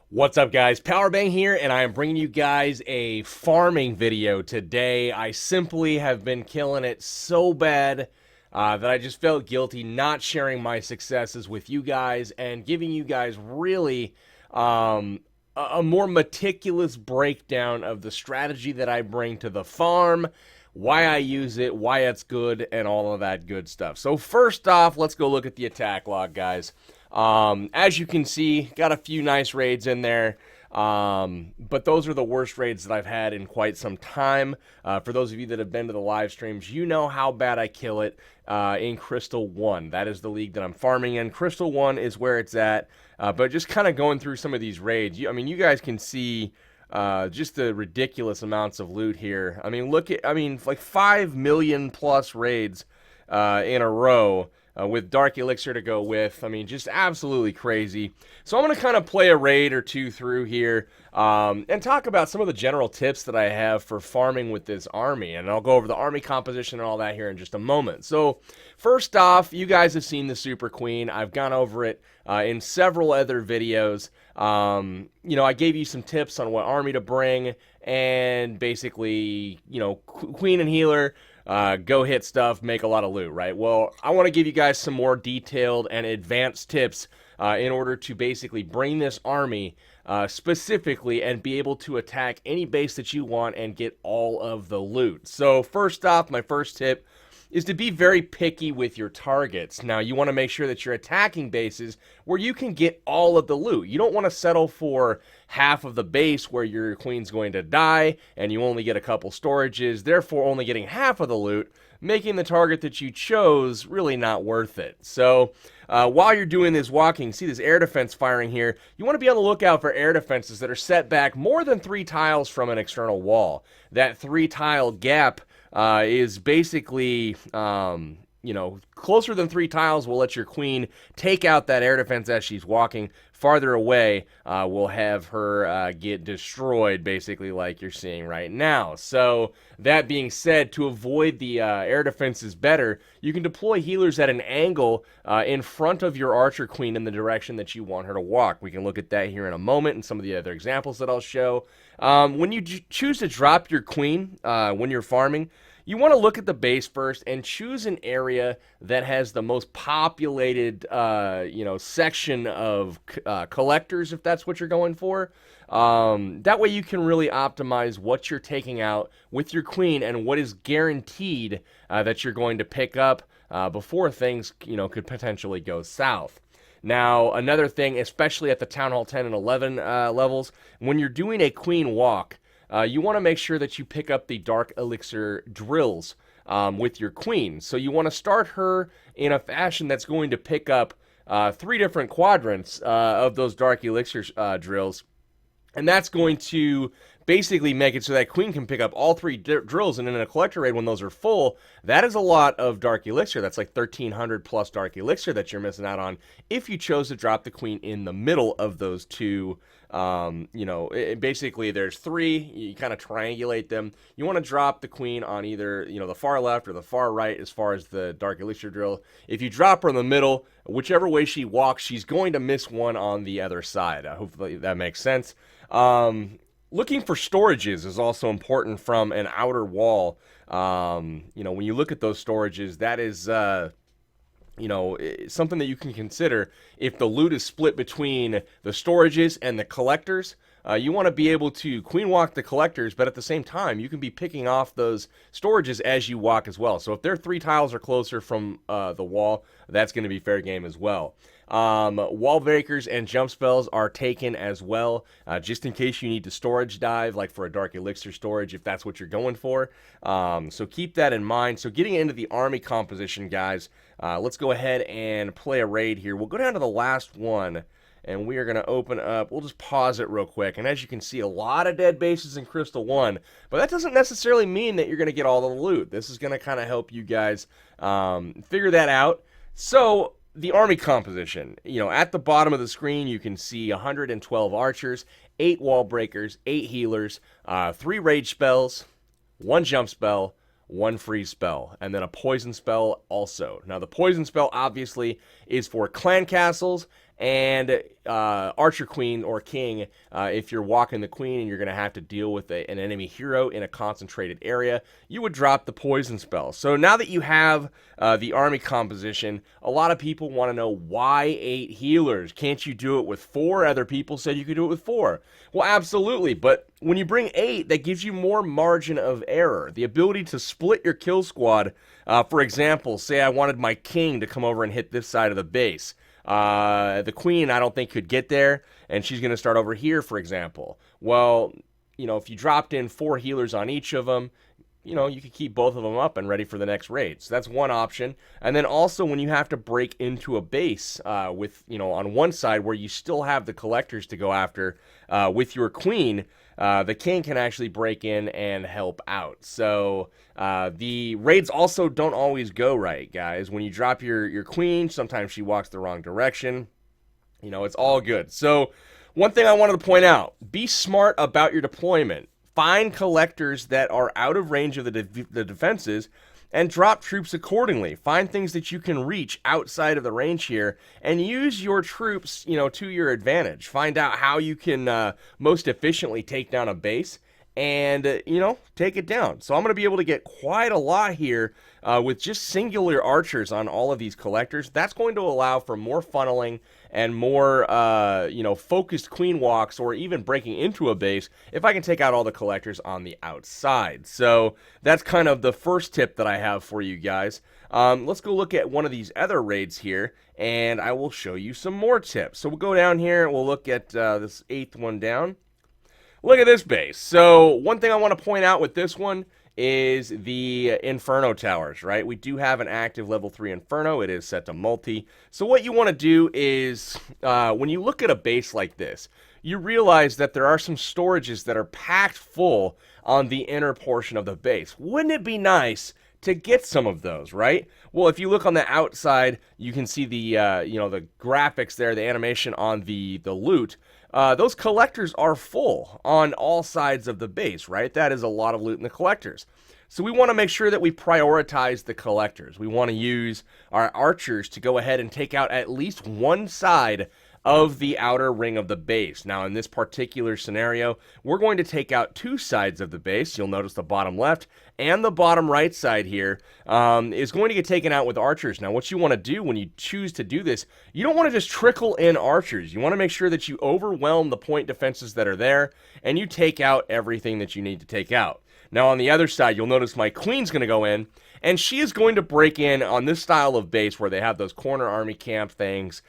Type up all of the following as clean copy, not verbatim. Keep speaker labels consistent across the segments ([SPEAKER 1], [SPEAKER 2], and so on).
[SPEAKER 1] What's up, guys? Powerbang here, and I am bringing you guys a farming video today. I simply have been killing it so bad that I just felt guilty not sharing my successes with you guys and giving you guys really a more meticulous breakdown of the strategy that I bring to the farm, why I use it, why it's good, and all of that good stuff. So first off, let's go look at the attack log, guys. As you can see, got a few nice raids in there, but those are the worst raids that I've had in quite some time. For those of you that have been to the live streams, you know how bad I kill it in Crystal 1. That is the league that I'm farming in. Crystal 1 is where it's at, but just kind of going through some of these raids, you guys can see just the ridiculous amounts of loot here. I mean, like 5 million plus raids in a row. With Dark Elixir to go with. I mean, just absolutely crazy. So I'm going to kind of play a raid or two through here and talk about some of the general tips that I have for farming with this army. And I'll go over the army composition and all that here in just a moment. So first off, you guys have seen the Super Queen. I've gone over it in several other videos. I gave you some tips on what army to bring and basically, Queen and Healer. Go hit stuff, make a lot of loot, right? Well, I want to give you guys some more detailed and advanced tips in order to basically bring this army specifically and be able to attack any base that you want and get all of the loot. So first off, my first tip is to be very picky with your targets. Now, you want to make sure that you're attacking bases where you can get all of the loot. You don't want to settle for half of the base where your queen's going to die and you only get a couple storages, therefore only getting half of the loot, making the target that you chose really not worth it. So while you're doing this walking, see this air defense firing here, you want to be on the lookout for air defenses that are set back more than 3 tiles from an external wall. That 3-tile gap is basically, closer than 3 tiles will let your queen take out that air defense as she's walking. Farther away will have her get destroyed, basically like you're seeing right now. So that being said, to avoid the air defenses better, you can deploy healers at an angle in front of your archer queen in the direction that you want her to walk. We can look at that here in a moment and some of the other examples that I'll show. When you choose to drop your queen when you're farming, you want to look at the base first and choose an area that has the most populated, section of collectors, if that's what you're going for. That way you can really optimize what you're taking out with your queen and what is guaranteed that you're going to pick up before things, could potentially go south. Now, another thing, especially at the Town Hall 10 and 11 levels, when you're doing a queen walk, you want to make sure that you pick up the Dark Elixir drills with your queen. So you want to start her in a fashion that's going to pick up 3 different quadrants of those Dark Elixir drills. And that's going to basically make it so that queen can pick up all 3 drills, and in a collector raid when those are full, that is a lot of Dark Elixir. That's like 1,300 plus Dark Elixir that you're missing out on if you chose to drop the queen in the middle of those 2. Basically there's 3, you kind of triangulate them. You want to drop the queen on either, the far left or the far right as far as the Dark Elixir drill. If you drop her in the middle, whichever way she walks, she's going to miss one on the other side. Hopefully that makes sense. Looking for storages is also important from an outer wall. When you look at those storages, that is, something that you can consider. If the loot is split between the storages and the collectors, you want to be able to queen walk the collectors, but at the same time, you can be picking off those storages as you walk as well. So if they're 3 tiles or closer from the wall, that's going to be fair game as well. Wall breakers and jump spells are taken as well, just in case you need to storage dive, like for a Dark Elixir storage, if that's what you're going for. So keep that in mind. So getting into the army composition, guys, let's go ahead and play a raid here. We'll go down to the last one, and we are going to open up. We'll just pause it real quick. And as you can see, a lot of dead bases in Crystal 1, but that doesn't necessarily mean that you're going to get all the loot. This is going to kind of help you guys figure that out. So the army composition, at the bottom of the screen, you can see 112 archers, 8 wall breakers, 8 healers, 3 rage spells, 1 jump spell, 1 freeze spell, and then a poison spell also. Now, the poison spell obviously is for clan castles and Archer Queen or King, if you're walking the Queen and you're going to have to deal with an enemy hero in a concentrated area, you would drop the poison spell. So now that you have the army composition, a lot of people want to know why 8 healers? Can't you do it with 4? Other people said you could do it with 4. Well, absolutely, but when you bring 8, that gives you more margin of error. The ability to split your kill squad. For example, say I wanted my King to come over and hit this side of the base. The Queen, I don't think, could get there, and she's going to start over here, for example. Well, if you dropped in 4 healers on each of them, you could keep both of them up and ready for the next raid. So that's one option. And then also when you have to break into a base with, on one side where you still have the collectors to go after with your Queen, the King can actually break in and help out. So the raids also don't always go right, guys. When you drop your Queen, sometimes she walks the wrong direction. It's all good. So one thing I wanted to point out, be smart about your deployment. Find collectors that are out of range of the defenses and drop troops accordingly. Find things that you can reach outside of the range here and use your troops, to your advantage. Find out how you can most efficiently take down a base and, take it down. So I'm going to be able to get quite a lot here with just singular archers on all of these collectors. That's going to allow for more funneling and more, focused queen walks or even breaking into a base if I can take out all the collectors on the outside. So that's kind of the first tip that I have for you guys. Let's go look at one of these other raids here, and I will show you some more tips. So we'll go down here, and we'll look at this 8th one down. Look at this base. So one thing I want to point out with this one is the Inferno towers, right? We do have an active level 3 Inferno. It is set to multi. So what you want to do is, when you look at a base like this, you realize that there are some storages that are packed full on the inner portion of the base. Wouldn't it be nice to get some of those, right? Well, if you look on the outside, you can see the, the graphics there, the animation on the loot. Those collectors are full on all sides of the base, right? That is a lot of loot in the collectors. So we want to make sure that we prioritize the collectors. We want to use our archers to go ahead and take out at least one side of the outer ring of the base. Now, in this particular scenario, we're going to take out 2 sides of the base. You'll notice the bottom left and the bottom right side here is going to get taken out with archers. Now, what you want to do when you choose to do this, you don't want to just trickle in archers. You want to make sure that you overwhelm the point defenses that are there, and you take out everything that you need to take out. Now, on the other side, you'll notice my Queen's going to go in, and she is going to break in on this style of base where they have those corner army camp things.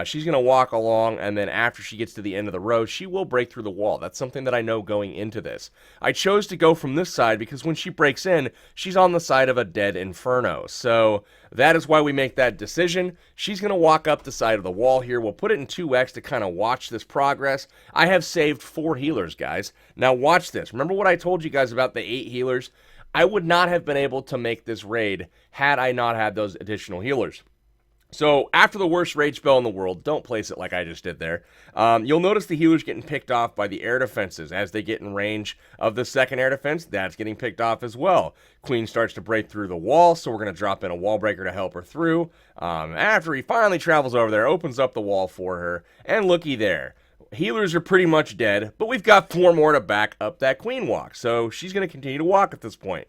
[SPEAKER 1] She's going to walk along, and then after she gets to the end of the row, she will break through the wall. That's something that I know going into this. I chose to go from this side because when she breaks in, she's on the side of a dead Inferno. So that is why we make that decision. She's going to walk up the side of the wall here. We'll put it in 2x to kind of watch this progress. I have saved 4 healers, guys. Now watch this. Remember what I told you guys about the 8 healers? I would not have been able to make this raid had I not had those additional healers. So after the worst raid spell in the world, don't place it like I just did there. You'll notice the healers getting picked off by the air defenses. As they get in range of the second air defense, that's getting picked off as well. Queen starts to break through the wall, so we're going to drop in a wall breaker to help her through. After he finally travels over there, opens up the wall for her, and looky there. Healers are pretty much dead, but we've got 4 more to back up that Queen walk, so she's going to continue to walk at this point.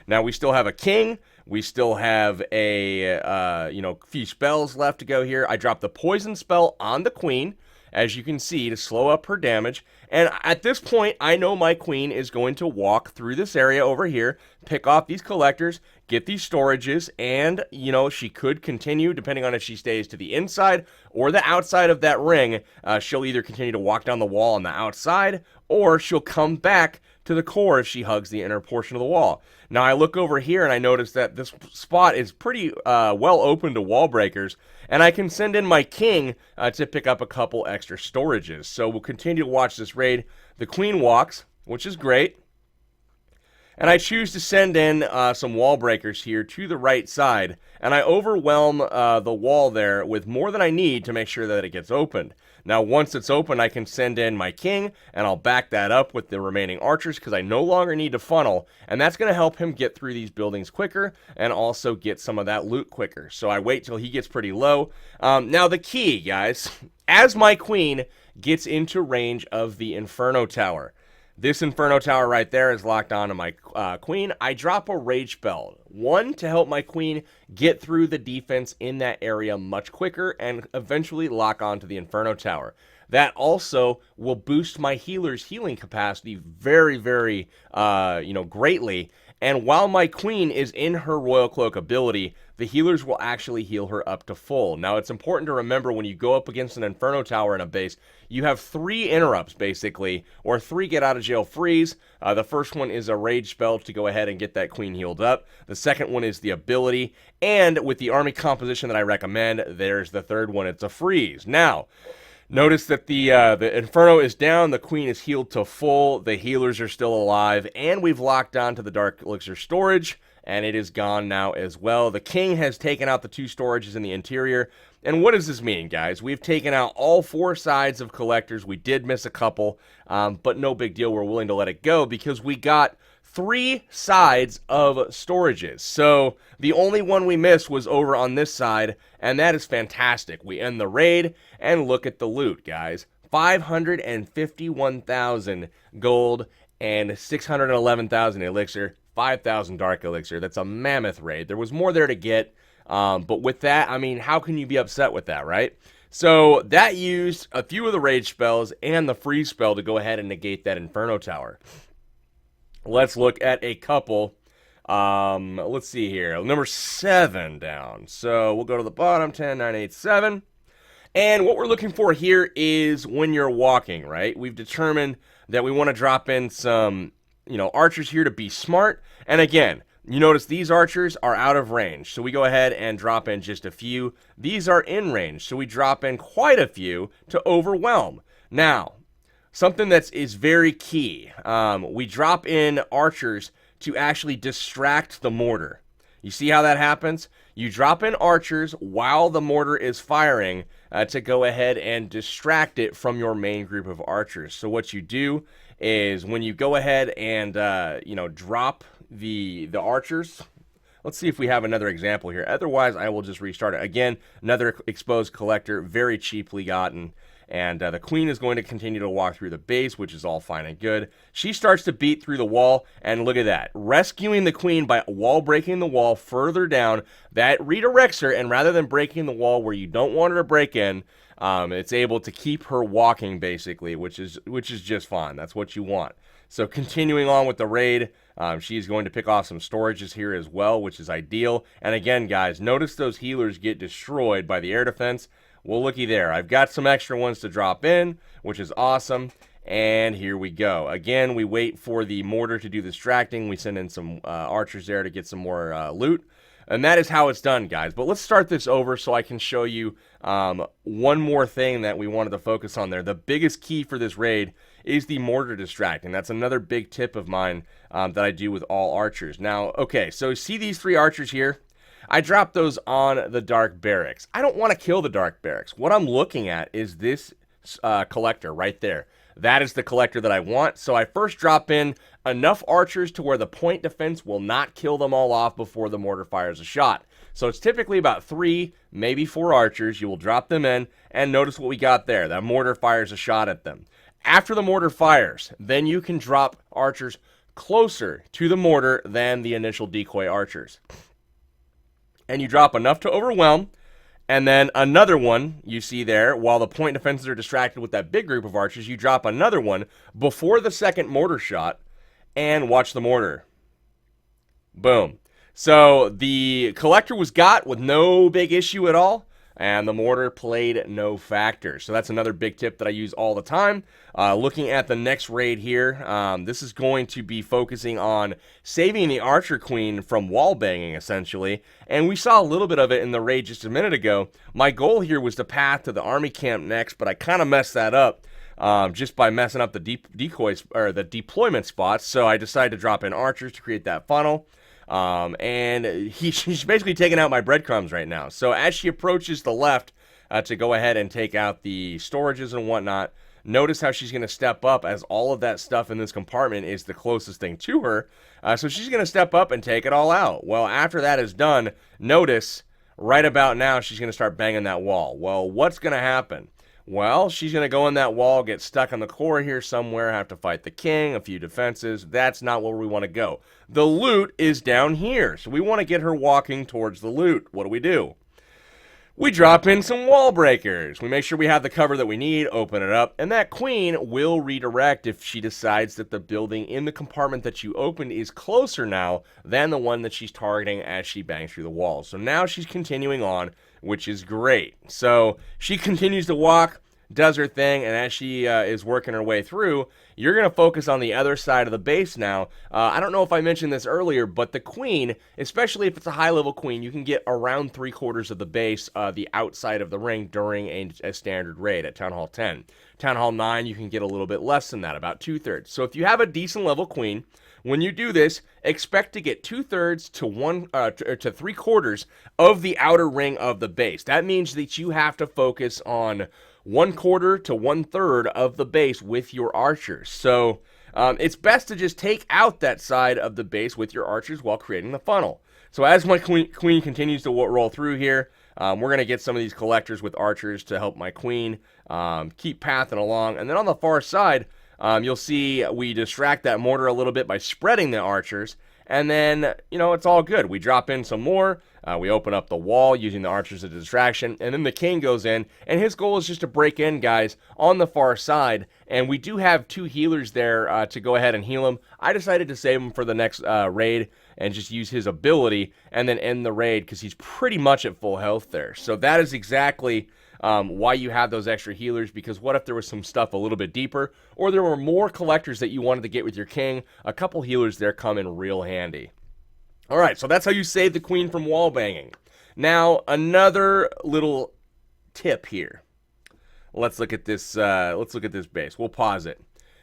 [SPEAKER 1] Now, we still have a King. We still have a, few spells left to go here. I dropped the poison spell on the Queen, as you can see, to slow up her damage. And at this point, I know my Queen is going to walk through this area over here, pick off these collectors, get these storages, and, she could continue, depending on if she stays to the inside or the outside of that ring. She'll either continue to walk down the wall on the outside, or she'll come back to the core if she hugs the inner portion of the wall. Now, I look over here and I notice that this spot is pretty well open to wall breakers, and I can send in my King to pick up a couple extra storages. So we'll continue to watch this raid. The Queen walks, which is great. And I choose to send in some wall breakers here to the right side, and I overwhelm the wall there with more than I need to make sure that it gets opened. Now, once it's open, I can send in my king, and I'll back that up with the remaining archers because I no longer need to funnel, and that's going to help him get through these buildings quicker and also get some of that loot quicker. So I wait till he gets pretty low. Now, the key, guys, as my queen gets into range of the Inferno Tower, this Inferno Tower right there is locked onto my queen. I drop a Rage Spell. One, to help my queen get through the defense in that area much quicker and eventually lock onto the Inferno Tower. That also will boost my healer's healing capacity very, very, greatly. And while my queen is in her Royal Cloak ability, the healers will actually heal her up to full. Now, it's important to remember when you go up against an Inferno Tower in a base, you have 3 interrupts, basically, or 3 get-out-of-jail frees. The first one is a Rage Spell to go ahead and get that queen healed up. The second one is the ability. And with the army composition that I recommend, there's the third one. It's a freeze. Now, notice that the Inferno is down, the queen is healed to full, the healers are still alive, and we've locked onto the Dark Elixir storage, and it is gone now as well. The king has taken out the 2 storages in the interior. And what does this mean, guys? We've taken out all 4 sides of collectors. We did miss a couple, but no big deal. We're willing to let it go because we got 3 sides of storages. So the only one we missed was over on this side, and that is fantastic. We end the raid, and look at the loot, guys. 551,000 gold and 611,000 elixir, 5,000 dark elixir. That's a mammoth raid. There was more there to get, but with that, I mean, how can you be upset with that, right? So that used a few of the rage spells and the freeze spell to go ahead and negate that Inferno Tower. Let's look at a couple. Let's see here. Number 7 down. So we'll go to the bottom, 10, 9, 8, 7. And what we're looking for here is when you're walking, right? We've determined that we want to drop in some, archers here to be smart. And again, you notice these archers are out of range. So we go ahead and drop in just a few. These are in range. So we drop in quite a few to overwhelm. Now, something that is very key. We drop in archers to actually distract the mortar. You see how that happens? You drop in archers while the mortar is firing to go ahead and distract it from your main group of archers. So what you do is when you go ahead and, drop the archers. Let's see if we have another example here. Otherwise, I will just restart it. Again, another exposed collector, very cheaply gotten. And the queen is going to continue to walk through the base, which is all fine and good. She starts to beat through the wall, and look at that. Rescuing the queen by wall breaking the wall further down. That redirects her, and rather than breaking the wall where you don't want her to break in, it's able to keep her walking, basically, which is just fine. That's what you want. So continuing on with the raid, she's going to pick off some storages here as well, which is ideal. And again, guys, notice those healers get destroyed by the air defense. Well, looky there. I've got some extra ones to drop in, which is awesome. And here we go. Again, we wait for the mortar to do the distracting. We send in some archers there to get some more loot. And that is how it's done, guys. But let's start this over so I can show you one more thing that we wanted to focus on there. The biggest key for this raid is the mortar distracting. That's another big tip of mine that I do with all archers. Now, okay, so see these 3 archers here? I dropped those on the Dark Barracks. I don't want to kill the Dark Barracks. What I'm looking at is this collector right there. That is the collector that I want. So I first drop in enough archers to where the point defense will not kill them all off before the mortar fires a shot. So it's typically about 3, maybe 4 archers. You will drop them in, and notice what we got there. That mortar fires a shot at them. After the mortar fires, then you can drop archers closer to the mortar than the initial decoy archers. And you drop enough to overwhelm, and then another one you see there, while the point defenses are distracted with that big group of archers, you drop another one before the second mortar shot, and watch the mortar. Boom. So the collector was got with no big issue at all, and the mortar played no factor. So that's another big tip that I use all the time. Looking at the next raid here, this is going to be focusing on saving the archer queen from wall banging, essentially. And we saw a little bit of it in the raid just a minute ago. My goal here was to path to the army camp next, but I kind of messed that up just by messing up the decoys or the deployment spots. So I decided to drop in archers to create that funnel. And she's basically taking out my breadcrumbs right now. So as she approaches the left, to go ahead and take out the storages and whatnot. Notice how she's going to step up as all of that stuff in this compartment is the closest thing to her. So she's going to step up and take it all out. Well, after that is done, notice right about now she's going to start banging that wall. Well, what's going to happen? Well, she's going to go in that wall, get stuck on the core here somewhere, have to fight the king, a few defenses. That's not where we want to go. The loot is down here, so we want to get her walking towards the loot. What do? We drop in some wall breakers. We make sure we have the cover that we need, open it up, and that queen will redirect if she decides that the building in the compartment that you opened is closer now than the one that she's targeting as she bangs through the wall. So now she's continuing on, which is great. So she continues to walk, does her thing, and as she is working her way through, you're going to focus on the other side of the base now. I don't know if I mentioned this earlier, but the queen, especially if it's a high-level queen, you can get around 3/4 of the base, the outside of the ring during a standard raid at Town Hall 10. Town Hall 9, you can get a little bit less than that, about 2/3. So if you have a decent level queen, when you do this, expect to get 2/3 to 3/4 of the outer ring of the base. That means that you have to focus on 1/4 to 1/3 of the base with your archers. So it's best to just take out that side of the base with your archers while creating the funnel. So as my queen continues to roll through here, we're going to get some of these collectors with archers to help my queen keep pathing along. And then on the far side, you'll see we distract that mortar a little bit by spreading the archers. And then, it's all good. We drop in some more. We open up the wall using the archers as a distraction. And then the king goes in. And his goal is just to break in, guys, on the far side. And we do have 2 healers there to go ahead and heal him. I decided to save him for the next raid and just use his ability and then end the raid because he's pretty much at full health there. So that is exactly why you have those extra healers, because what if there was some stuff a little bit deeper, or there were more collectors that you wanted to get with your king? A couple healers there come in real handy. All right, so that's how you save the queen from wall banging. Now, another little tip here. Let's look at this. Base. We'll pause it.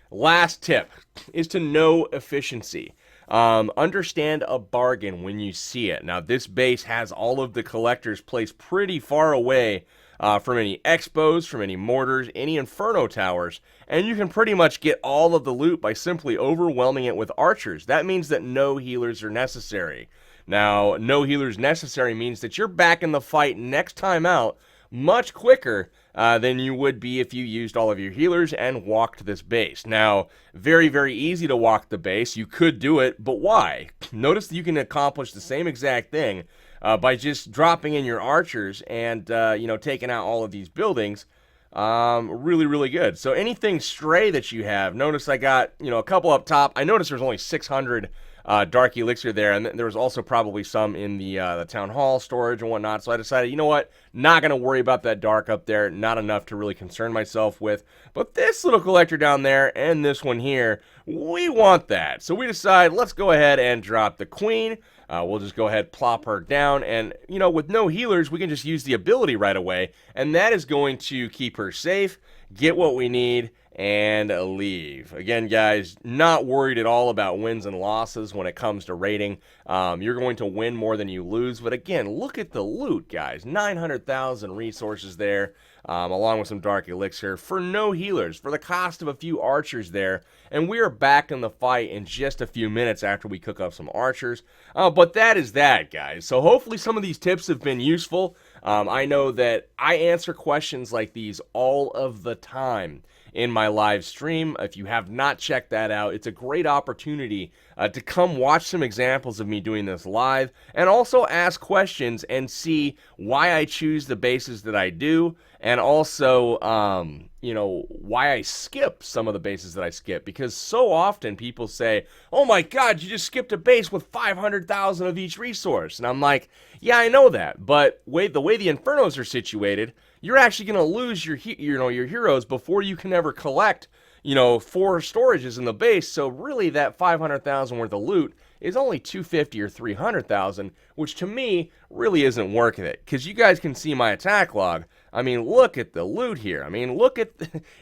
[SPEAKER 1] Last tip is to know efficiency. Understand a bargain when you see it. Now, this base has all of the collectors placed pretty far away from any expos, from any mortars, any Inferno towers, and you can pretty much get all of the loot by simply overwhelming it with archers. That means that no healers are necessary. Now, no healers necessary means that you're back in the fight next time out much quicker than you would be if you used all of your healers and walked this base. Now, very, very easy to walk the base. You could do it, but why? Notice that you can accomplish the same exact thing by just dropping in your archers and, taking out all of these buildings. Really, really good. So anything stray that you have, notice I got, a couple up top. I noticed there's only 600 Dark Elixir there, and there was also probably some in the Town Hall storage and whatnot, so I decided, you know what, not going to worry about that Dark up there, not enough to really concern myself with, but this little collector down there and this one here, we want that. So we decide, let's go ahead and drop the queen. We'll just go ahead, plop her down, and, with no healers, we can just use the ability right away, and that is going to keep her safe, get what we need, and leave. Again, guys, not worried at all about wins and losses when it comes to raiding. You're going to win more than you lose, but again, look at the loot, guys. 900,000 resources there, along with some Dark Elixir for no healers, for the cost of a few archers there, and we are back in the fight in just a few minutes after we cook up some archers. But that is that, guys. So hopefully some of these tips have been useful. I know that I answer questions like these all of the time in my live stream. If you have not checked that out, it's a great opportunity to come watch some examples of me doing this live and also ask questions and see why I choose the bases that I do, and also why I skip some of the bases that I skip, because so often people say, oh my god, you just skipped a base with 500,000 of each resource, and I'm like, yeah, I know that, but the way the Infernos are situated, you're actually going to lose your heroes before you can ever collect 4 storages in the base. So really that 500,000 worth of loot is only 250 or 300,000, which to me really isn't worth it, because you guys can see my attack log. I mean, look at the loot here. I mean, look at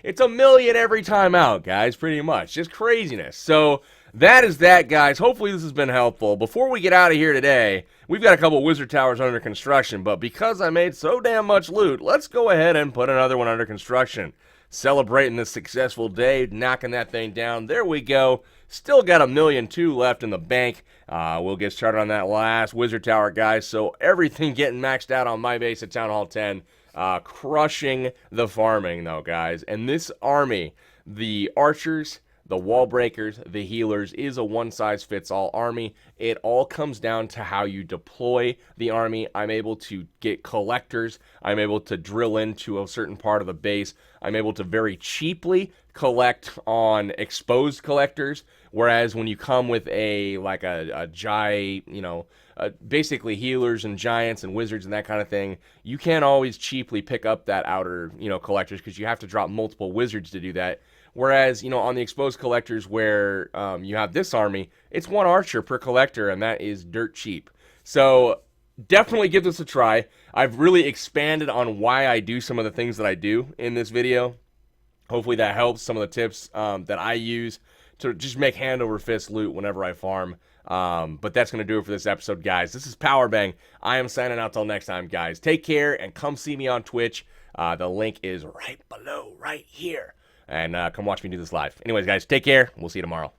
[SPEAKER 1] it's 1 million every time out, guys, pretty much. Just craziness. So that is that, guys. Hopefully this has been helpful. Before we get out of here today, we've got a couple wizard towers under construction, but because I made so damn much loot, let's go ahead and put another one under construction. Celebrating this successful day, knocking that thing down. There we go. Still got $1.2 million left in the bank. We'll get started on that last wizard tower, guys. So everything getting maxed out on my base at Town Hall 10. Crushing the farming, though, guys. And this army, the archers, the wall breakers, the healers, is a one-size-fits-all army. It all comes down to how you deploy the army. I'm able to get collectors. I'm able to drill into a certain part of the base. I'm able to very cheaply collect on exposed collectors, whereas when you come with a basically healers and giants and wizards and that kind of thing, you can't always cheaply pick up that outer, collectors, because you have to drop multiple wizards to do that. Whereas, on the exposed collectors where you have this army, it's one archer per collector, and that is dirt cheap. So definitely give this a try. I've really expanded on why I do some of the things that I do in this video. Hopefully that helps, some of the tips that I use to just make hand over fist loot whenever I farm. But that's going to do it for this episode, guys. This is Powerbang. I am signing out till next time, guys. Take care, and come see me on Twitch. The link is right below, right here. And come watch me do this live. Anyways, guys, take care. We'll see you tomorrow.